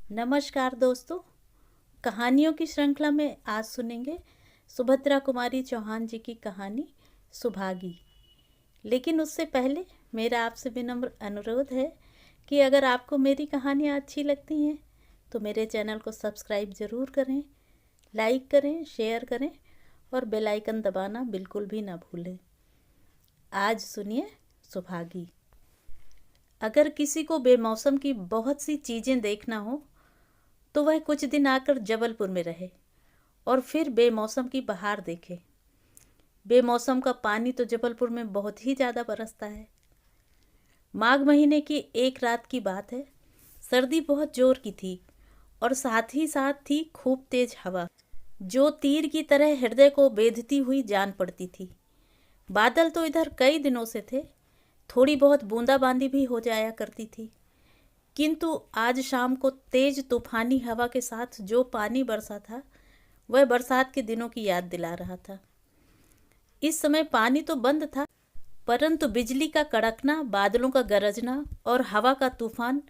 नमस्कार दोस्तों। कहानियों की श्रृंखला में आज सुनेंगे सुभद्रा कुमारी चौहान जी की कहानी सुभागी। लेकिन उससे पहले मेरा आपसे विनम्र अनुरोध है कि अगर आपको मेरी कहानियाँ अच्छी लगती हैं तो मेरे चैनल को सब्सक्राइब ज़रूर करें, लाइक करें, शेयर करें और बेल आइकन दबाना बिल्कुल भी ना भूलें। आज सुनिए सुभागी। अगर किसी को बेमौसम की बहुत सी चीज़ें देखना हो तो वह कुछ दिन आकर जबलपुर में रहे और फिर बेमौसम की बहार देखे। बेमौसम का पानी तो जबलपुर में बहुत ही ज़्यादा बरसता है। माघ महीने की एक रात की बात है। सर्दी बहुत जोर की थी और साथ ही साथ थी खूब तेज हवा, जो तीर की तरह हृदय को बेधती हुई जान पड़ती थी। बादल तो इधर कई दिनों से थे, थोड़ी बहुत बूंदाबांदी भी हो जाया करती थी, किंतु आज शाम को तेज तूफानी हवा के साथ जो पानी बरसा था वह बरसात के दिनों की याद दिला रहा था। इस समय पानी तो बंद था, परंतु बिजली का कड़कना, बादलों का गरजना और हवा का तूफान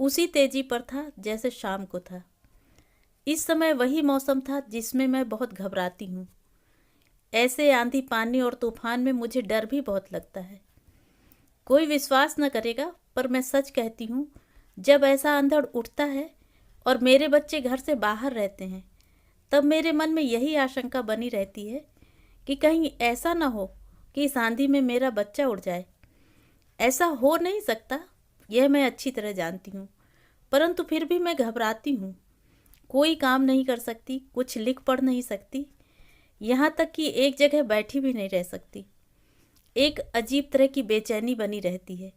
उसी तेजी पर था जैसे शाम को था। इस समय वही मौसम था जिसमें मैं बहुत घबराती हूँ। ऐसे आंधी, पानी और तूफान में मुझे डर भी बहुत लगता है। कोई विश्वास न करेगा, पर मैं सच कहती हूँ, जब ऐसा अंधड़ उठता है और मेरे बच्चे घर से बाहर रहते हैं, तब मेरे मन में यही आशंका बनी रहती है कि कहीं ऐसा ना हो कि इस आंधी में मेरा बच्चा उड़ जाए। ऐसा हो नहीं सकता, यह मैं अच्छी तरह जानती हूँ, परंतु फिर भी मैं घबराती हूँ। कोई काम नहीं कर सकती, कुछ लिख पढ़ नहीं सकती, यहाँ तक कि एक जगह बैठी भी नहीं रह सकती। एक अजीब तरह की बेचैनी बनी रहती है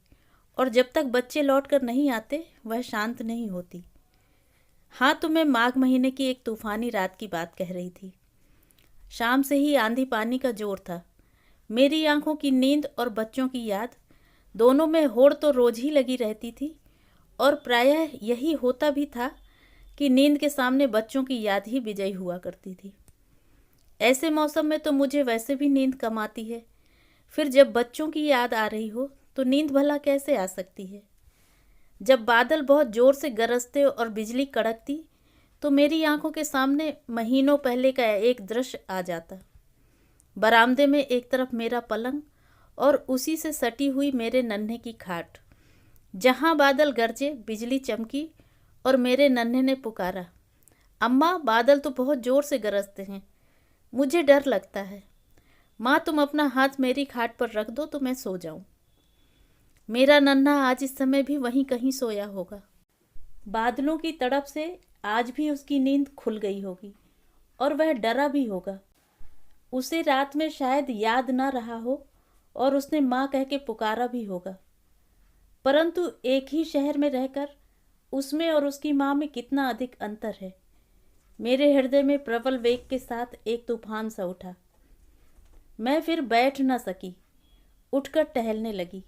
और जब तक बच्चे लौट कर नहीं आते वह शांत नहीं होती। हाँ, तो मैं माघ महीने की एक तूफानी रात की बात कह रही थी। शाम से ही आंधी पानी का जोर था। मेरी आंखों की नींद और बच्चों की याद, दोनों में होड़ तो रोज ही लगी रहती थी और प्रायः यही होता भी था कि नींद के सामने बच्चों की याद ही विजयी हुआ करती थी। ऐसे मौसम में तो मुझे वैसे भी नींद कम आती है, फिर जब बच्चों की याद आ रही हो तो नींद भला कैसे आ सकती है। जब बादल बहुत जोर से गरजते और बिजली कड़कती तो मेरी आंखों के सामने महीनों पहले का एक दृश्य आ जाता। बरामदे में एक तरफ मेरा पलंग और उसी से सटी हुई मेरे नन्हे की खाट। जहां बादल गरजे, बिजली चमकी और मेरे नन्हे ने पुकारा, अम्मा, बादल तो बहुत जोर से गरजते हैं, मुझे डर लगता है। माँ, तुम अपना हाथ मेरी खाट पर रख दो तो मैं सो जाऊं। मेरा नन्हा आज इस समय भी वहीं कहीं सोया होगा। बादलों की तड़प से आज भी उसकी नींद खुल गई होगी और वह डरा भी होगा। उसे रात में शायद याद ना रहा हो और उसने माँ कह के पुकारा भी होगा। परंतु एक ही शहर में रहकर उसमें और उसकी माँ में कितना अधिक अंतर है। मेरे हृदय में प्रबल वेग के साथ एक तूफान सा उठा। मैं फिर बैठ न सकी, उठकर टहलने लगी।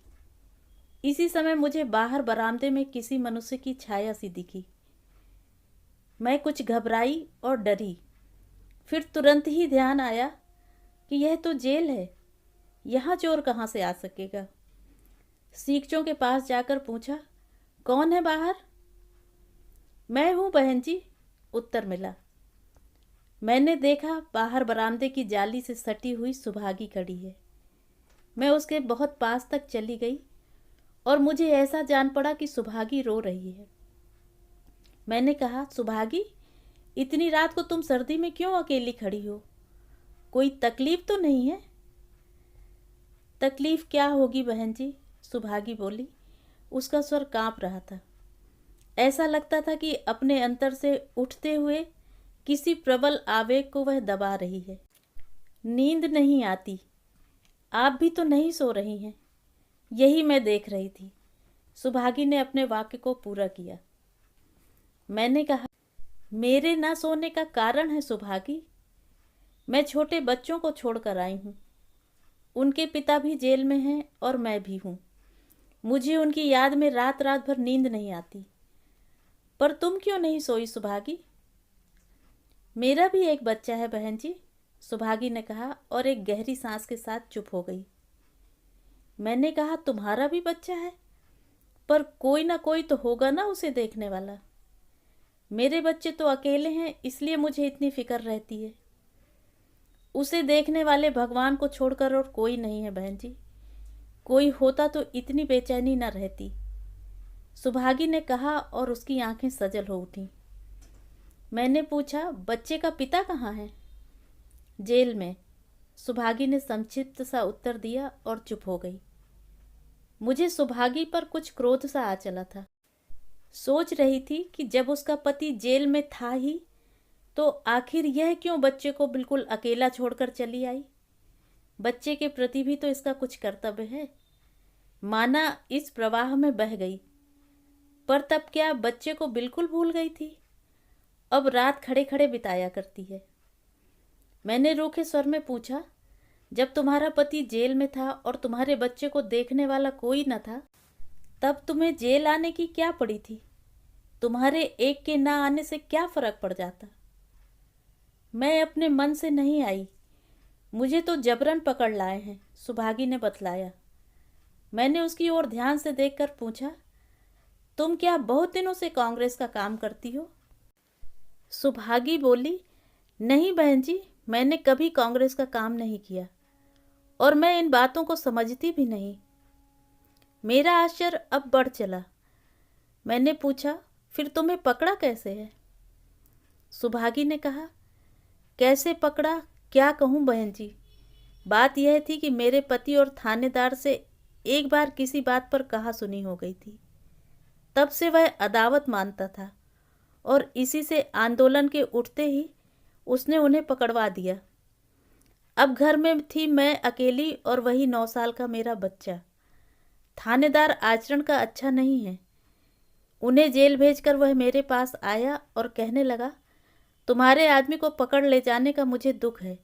इसी समय मुझे बाहर बरामदे में किसी मनुष्य की छाया सी दिखी। मैं कुछ घबराई और डरी। फिर तुरंत ही ध्यान आया कि यह तो जेल है, यहाँ चोर कहाँ से आ सकेगा। सीखचों के पास जाकर पूछा, कौन है बाहर? मैं हूँ बहन जी, उत्तर मिला। मैंने देखा बाहर बरामदे की जाली से सटी हुई सुभागी खड़ी है। मैं उसके बहुत पास तक चली गई और मुझे ऐसा जान पड़ा कि सुभागी रो रही है। मैंने कहा, सुभागी, इतनी रात को तुम सर्दी में क्यों अकेली खड़ी हो? कोई तकलीफ तो नहीं है? तकलीफ क्या होगी बहन जी, सुभागी बोली। उसका स्वर कांप रहा था। ऐसा लगता था कि अपने अंतर से उठते हुए किसी प्रबल आवेग को वह दबा रही है। नींद नहीं आती, आप भी तो नहीं सो रही हैं, यही मैं देख रही थी। सुभागी ने अपने वाक्य को पूरा किया। मैंने कहा, मेरे ना सोने का कारण है सुभागी। मैं छोटे बच्चों को छोड़कर आई हूँ। उनके पिता भी जेल में हैं और मैं भी हूँ। मुझे उनकी याद में रात रात भर नींद नहीं आती। पर तुम क्यों नहीं सोई सुभागी? मेरा भी एक बच्चा है बहन जी, सुभागी ने कहा और एक गहरी सांस के साथ चुप हो गई। मैंने कहा, तुम्हारा भी बच्चा है? पर कोई ना कोई तो होगा ना उसे देखने वाला। मेरे बच्चे तो अकेले हैं, इसलिए मुझे इतनी फिक्र रहती है। उसे देखने वाले भगवान को छोड़कर और कोई नहीं है बहन जी। कोई होता तो इतनी बेचैनी न रहती। सुभागी ने कहा और उसकी आंखें सजल हो उठी। मैंने पूछा, बच्चे का पिता कहाँ है? जेल में। सुभागी ने संक्षिप्त सा उत्तर दिया और चुप हो गई। मुझे सुभागी पर कुछ क्रोध सा आ चला था। सोच रही थी कि जब उसका पति जेल में था ही, तो आखिर यह क्यों बच्चे को बिल्कुल अकेला छोड़कर चली आई? बच्चे के प्रति भी तो इसका कुछ कर्तव्य है। माना इस प्रवाह में बह गई, पर तब क्या बच्चे को बिल्कुल भूल गई थी? अब रात खड़े खड़े बिताया करती है। मैंने रूखे स्वर में पूछा, जब तुम्हारा पति जेल में था और तुम्हारे बच्चे को देखने वाला कोई न था, तब तुम्हें जेल आने की क्या पड़ी थी? तुम्हारे एक के ना आने से क्या फर्क पड़ जाता? मैं अपने मन से नहीं आई, मुझे तो जबरन पकड़ लाए हैं, सुभागी ने बतलाया। मैंने उसकी ओर ध्यान से देखकर पूछा, तुम क्या बहुत दिनों से कांग्रेस का काम करती हो? सुभागी बोली, नहीं बहन जी, मैंने कभी कांग्रेस का काम नहीं किया और मैं इन बातों को समझती भी नहीं। मेरा आश्चर्य अब बढ़ चला। मैंने पूछा, फिर तुम्हें पकड़ा कैसे है? सुभागी ने कहा, कैसे पकड़ा क्या कहूँ बहन जी। बात यह थी कि मेरे पति और थानेदार से एक बार किसी बात पर कहा सुनी हो गई थी। तब से वह अदावत मानता था और इसी से आंदोलन के उठते ही उसने उन्हें पकड़वा दिया। अब घर में थी मैं अकेली और वही 9 साल का मेरा बच्चा। थानेदार आचरण का अच्छा नहीं है। उन्हें जेल भेजकर वह मेरे पास आया और कहने लगा, तुम्हारे आदमी को पकड़ ले जाने का मुझे दुख है,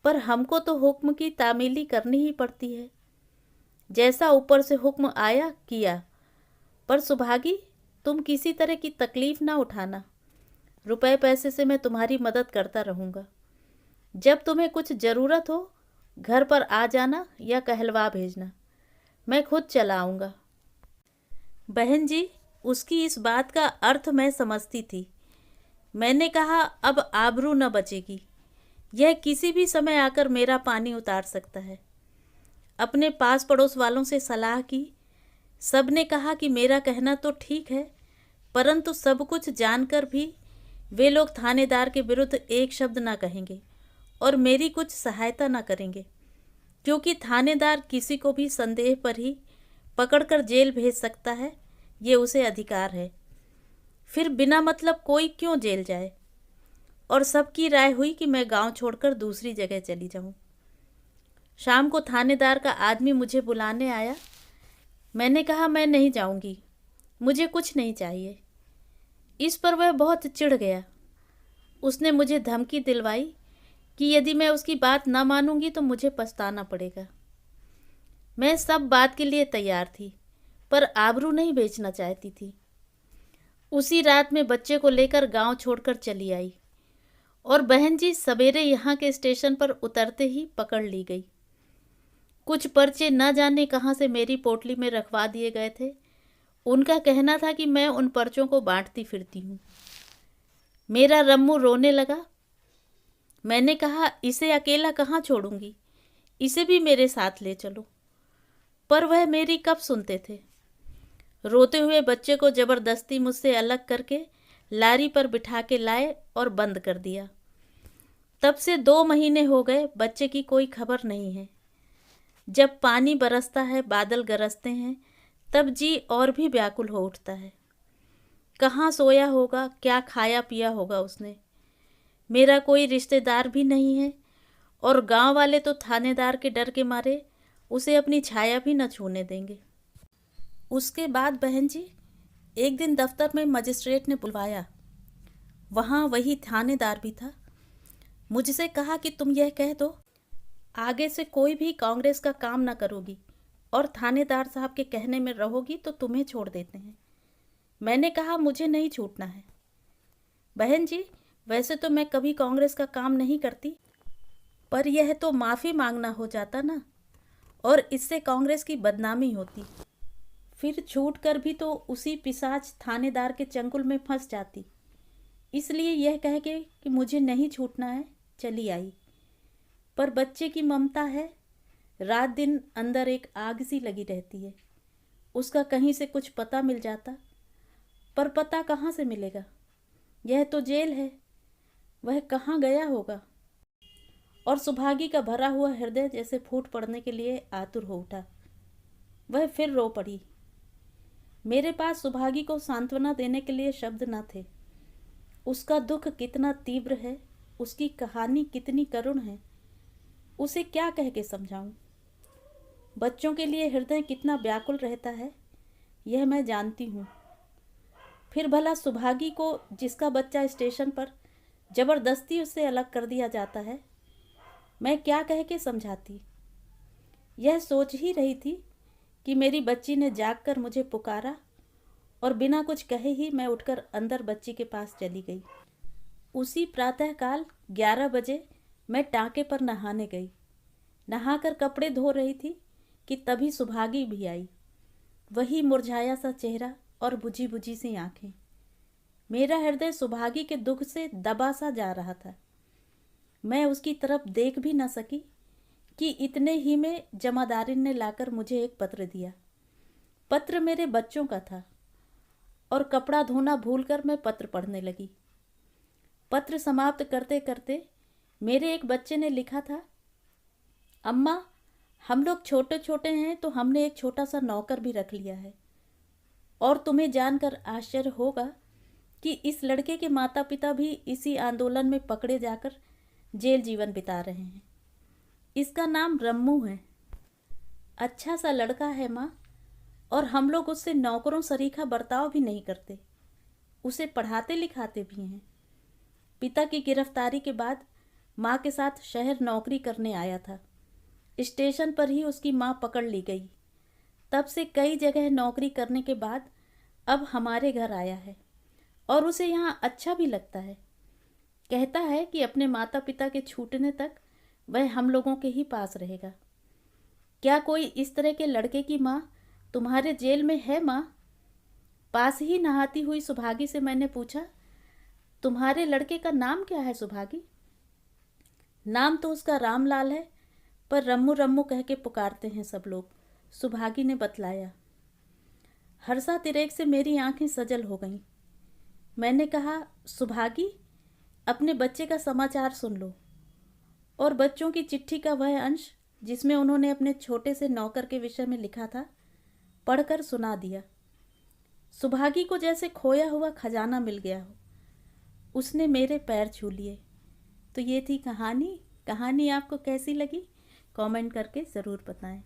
पर हमको तो हुक्म की तामीली करनी ही पड़ती है। जैसा ऊपर से हुक्म आया किया। पर सुभागी, तुम किसी तरह की तकलीफ ना उठाना। रुपए पैसे से मैं तुम्हारी मदद करता रहूँगा। जब तुम्हें कुछ ज़रूरत हो घर पर आ जाना या कहलवा भेजना, मैं खुद चला आऊँगा। बहन जी, उसकी इस बात का अर्थ मैं समझती थी। मैंने कहा, अब आबरू न बचेगी। यह किसी भी समय आकर मेरा पानी उतार सकता है। अपने पास पड़ोस वालों से सलाह की। सब ने कहा कि मेरा कहना तो ठीक है, परंतु सब कुछ जानकर भी वे लोग थानेदार के विरुद्ध एक शब्द ना कहेंगे और मेरी कुछ सहायता ना करेंगे, क्योंकि थानेदार किसी को भी संदेह पर ही पकड़कर जेल भेज सकता है, ये उसे अधिकार है। फिर बिना मतलब कोई क्यों जेल जाए? और सबकी राय हुई कि मैं गांव छोड़कर दूसरी जगह चली जाऊं। शाम को थानेदार का आदमी मुझे बुलाने आया। मैंने कहा, मैं नहीं जाऊंगी, मुझे कुछ नहीं चाहिए। इस पर वह बहुत चिढ़ गया। उसने मुझे धमकी दिलवाई कि यदि मैं उसकी बात ना मानूंगी तो मुझे पछताना पड़ेगा। मैं सब बात के लिए तैयार थी, पर आबरू नहीं बेचना चाहती थी। उसी रात में बच्चे को लेकर गांव छोड़कर चली आई और बहन जी सवेरे यहाँ के स्टेशन पर उतरते ही पकड़ ली गई। कुछ पर्चे न जाने कहाँ से मेरी पोटली में रखवा दिए गए थे। उनका कहना था कि मैं उन पर्चों को बांटती फिरती हूँ। मेरा रम्मू रोने लगा। मैंने कहा, इसे अकेला कहाँ छोड़ूंगी, इसे भी मेरे साथ ले चलो। पर वह मेरी कब सुनते थे। रोते हुए बच्चे को जबरदस्ती मुझसे अलग करके लारी पर बिठा के लाए और बंद कर दिया। तब से 2 महीने हो गए, बच्चे की कोई खबर नहीं है। जब पानी बरसता है, बादल गरजते हैं, तब जी और भी व्याकुल हो उठता है। कहाँ सोया होगा, क्या खाया पिया होगा उसने। मेरा कोई रिश्तेदार भी नहीं है और गांव वाले तो थानेदार के डर के मारे उसे अपनी छाया भी न छूने देंगे। उसके बाद बहन जी, एक दिन दफ्तर में मजिस्ट्रेट ने बुलवाया। वहाँ वही थानेदार भी था। मुझसे कहा कि तुम यह कह दो, आगे से कोई भी कांग्रेस का काम ना करोगी और थानेदार साहब के कहने में रहोगी तो तुम्हें छोड़ देते हैं। मैंने कहा, मुझे नहीं छूटना है। बहन जी, वैसे तो मैं कभी कांग्रेस का काम नहीं करती, पर यह तो माफ़ी मांगना हो जाता ना, और इससे कांग्रेस की बदनामी होती। फिर छूट कर भी तो उसी पिशाच थानेदार के चंगुल में फंस जाती। इसलिए यह कह के कि मुझे नहीं छूटना है चली आई। पर बच्चे की ममता है, रात दिन अंदर एक आग सी लगी रहती है। उसका कहीं से कुछ पता मिल जाता, पर पता कहाँ से मिलेगा? यह तो जेल है, वह कहाँ गया होगा? और सुभागी का भरा हुआ हृदय जैसे फूट पड़ने के लिए आतुर हो उठा। वह फिर रो पड़ी। मेरे पास सुभागी को सांत्वना देने के लिए शब्द न थे। उसका दुख कितना तीव्र है, उसकी कहानी कितनी करुण है, उसे क्या कह के समझाऊं? बच्चों के लिए हृदय कितना व्याकुल रहता है, यह मैं जानती हूँ। फिर भला सुभागी को, जिसका बच्चा स्टेशन पर जबरदस्ती उससे अलग कर दिया जाता है, मैं क्या कह के समझाती? यह सोच ही रही थी कि मेरी बच्ची ने जागकर मुझे पुकारा और बिना कुछ कहे ही मैं उठकर अंदर बच्ची के पास चली गई। उसी प्रातःकाल 11 बजे मैं टाँके पर नहाने गई। नहाकर कपड़े धो रही थी कि तभी सुभागी भी आई। वही मुरझाया सा चेहरा और बुझी बुझी सी आंखें। मेरा हृदय सुभागी के दुख से दबा सा जा रहा था। मैं उसकी तरफ देख भी न सकी कि इतने ही में जमादारिन ने लाकर मुझे एक पत्र दिया। पत्र मेरे बच्चों का था और कपड़ा धोना भूलकर मैं पत्र पढ़ने लगी। पत्र समाप्त करते करते मेरे एक बच्चे ने लिखा था, अम्मा, हम लोग छोटे छोटे हैं तो हमने एक छोटा सा नौकर भी रख लिया है, और तुम्हें जानकर आश्चर्य होगा कि इस लड़के के माता पिता भी इसी आंदोलन में पकड़े जाकर जेल जीवन बिता रहे हैं। इसका नाम रम्मू है। अच्छा सा लड़का है माँ, और हम लोग उससे नौकरों सरीखा बर्ताव भी नहीं करते, उसे पढ़ाते लिखाते भी हैं। पिता की गिरफ्तारी के बाद माँ के साथ शहर नौकरी करने आया था। स्टेशन पर ही उसकी माँ पकड़ ली गई। तब से कई जगह नौकरी करने के बाद अब हमारे घर आया है और उसे यहाँ अच्छा भी लगता है। कहता है कि अपने माता पिता के छूटने तक वह हम लोगों के ही पास रहेगा। क्या कोई इस तरह के लड़के की माँ तुम्हारे जेल में है माँ? पास ही नहाती हुई सुभागी से मैंने पूछा, तुम्हारे लड़के का नाम क्या है सुभागी? नाम तो उसका रामलाल है, पर रम्मू रम्मू कह के पुकारते हैं सब लोग, सुभागी ने बतलाया। हर्षा तिरेक से मेरी आंखें सजल हो गईं। मैंने कहा, सुभागी, अपने बच्चे का समाचार सुन लो। और बच्चों की चिट्ठी का वह अंश जिसमें उन्होंने अपने छोटे से नौकर के विषय में लिखा था, पढ़कर सुना दिया। सुभागी को जैसे खोया हुआ खजाना मिल गया हो। उसने मेरे पैर छू लिए। तो ये थी कहानी। कहानी आपको कैसी लगी? कमेंट करके ज़रूर बताएं।